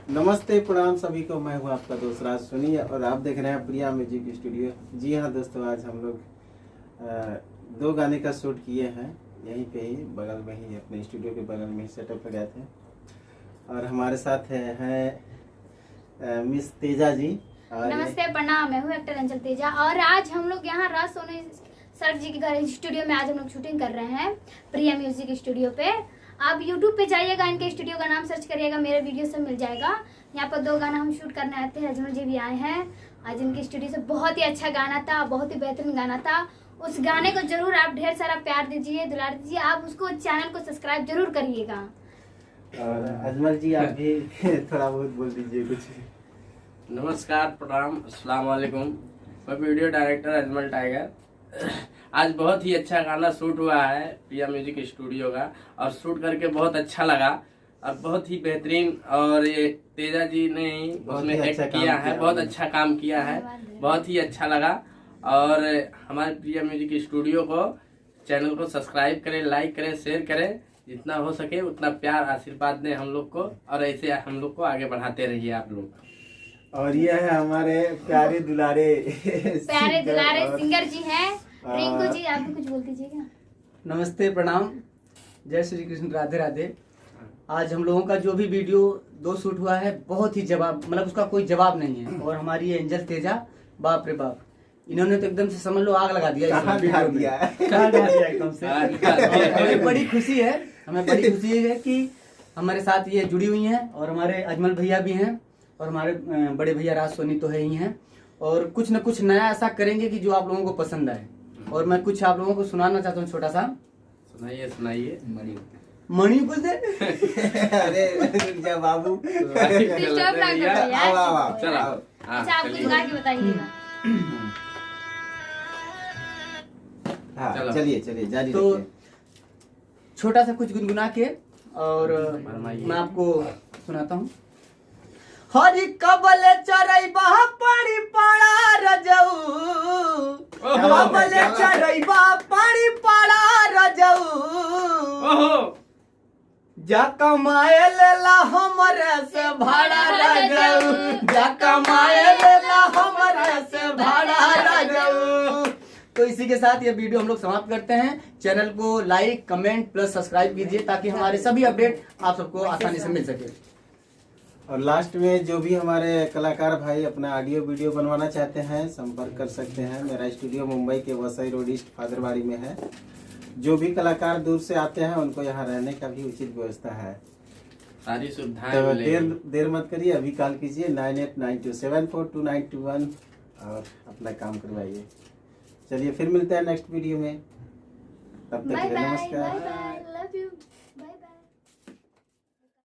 नमस्ते प्रणाम सभी को। मैं हूं आपका दोस्त राज सोनी और आप देख रहे हैं प्रिया म्यूजिक स्टूडियो। जी हाँ दोस्तों, आज हम लोग 2 गाने का शूट किए हैं। यहीं पे ही बगल में ही, अपने स्टूडियो के बगल में ही सेटअप लगाए थे। और हमारे साथ हैं मिस तेजा जी। नमस्ते प्रणाम, मैं हूँ एक्टर अंचल तेजा और आज हम लोग यहाँ राज सोनी सर जी के घर स्टूडियो में आज हम लोग शूटिंग कर रहे हैं प्रिया म्यूजिक स्टूडियो पे। आप YouTube पे जाइएगा, इनके स्टूडियो का नाम सर्च करिएगा, मेरे वीडियो सब मिल जाएगा। यहाँ पर 2 गाना हम शूट करने आते हैं, अजमल जी भी आए हैं। आज इनके स्टूडियो से बहुत ही अच्छा गाना था, बहुत ही बेहतरीन गाना था। उस गाने को जरूर आप ढेर सारा प्यार दीजिए, दुलार दीजिए। आप उसको चैनल को सब्सक्राइब जरूर करिएगा। और अजमल जी आप भी थोड़ा बहुत बोल दीजिए कुछ। नमस्कार, प्रणाम, अस्सलाम वालेकुम। मैं वीडियो डायरेक्टर अजमल टाइगर। आज बहुत ही अच्छा गाना शूट हुआ है प्रिया म्यूजिक स्टूडियो का और शूट करके बहुत अच्छा लगा और बहुत ही बेहतरीन। और ये तेजा जी ने उसमें एक्ट किया है, बहुत अच्छा काम किया है, बहुत ही अच्छा लगा। और हमारे प्रिया म्यूजिक स्टूडियो को चैनल को सब्सक्राइब करें, लाइक करें, शेयर करें, जितना हो सके उतना प्यार आशीर्वाद दें हम लोग को और ऐसे हम लोग को आगे बढ़ाते रहिए आप लोग। और ये है हमारे प्यारे दुलारे सिंगर जी हैं। रिंकू जी, आप भी कुछ बोल दीजिएगा। नमस्ते प्रणाम, जय श्री कृष्ण, राधे राधे। आज हम लोगों का जो भी वीडियो 2 शूट हुआ है बहुत ही जवाब, मतलब उसका कोई जवाब नहीं है। और हमारी ये एंजल तेजा, बाप रे बाप, इन्होंने तो एकदम से समझ लो आग लगा दिया कहाँ वीडियो में। दिया एकदम से। हमें बड़ी खुशी है कि हमारे साथ ये जुड़ी हुई हैं और हमारे अजमल भैया भी हैं और हमारे बड़े भैया राज सोनी तो है ही हैं। और कुछ न कुछ नया ऐसा करेंगे कि जो आप लोगों को पसंद आए। और मैं कुछ आप लोगों को सुनाना चाहता हूँ, छोटा सा। सुनाइए। मणि कुछ दे। अरे बाबू डिस्टर्ब ना करो यार। चलो। अच्छा, आप कुछ गा के बताइएगा। हाँ, चलिए जारी तो रखिए। छोटा सा कुछ गुनगुना के और मैं आपको सुनाता हूँ। हरि कबल चरैबा पानी पाड़ा रजऊ, कबल चरैबा पानी पाड़ा रजऊ, जा कमाए लेला हमरे से भाड़ा रजऊ, जा कमाए लेला हमरे से भाड़ा रजऊ। तो इसी के साथ ये वीडियो हम लोग समाप्त करते हैं। चैनल को लाइक, कमेंट प्लस सब्सक्राइब कीजिए ताकि हमारे सभी अपडेट आप सबको आसानी से मिल सके। और लास्ट में जो भी हमारे कलाकार भाई अपना ऑडियो वीडियो बनवाना चाहते हैं, संपर्क कर सकते हैं। मेरा स्टूडियो मुंबई के वसई रोड ईस्ट फादरबाड़ी में है। जो भी कलाकार दूर से आते हैं उनको यहाँ रहने का भी उचित व्यवस्था है। सारी सुविधाएं तो देर मत करिए, अभी कॉल कीजिए 9892742921 और अपना काम करवाइए। चलिए फिर मिलते हैं नेक्स्ट वीडियो में, तब तक के लिए नमस्कार। Bye bye, love you.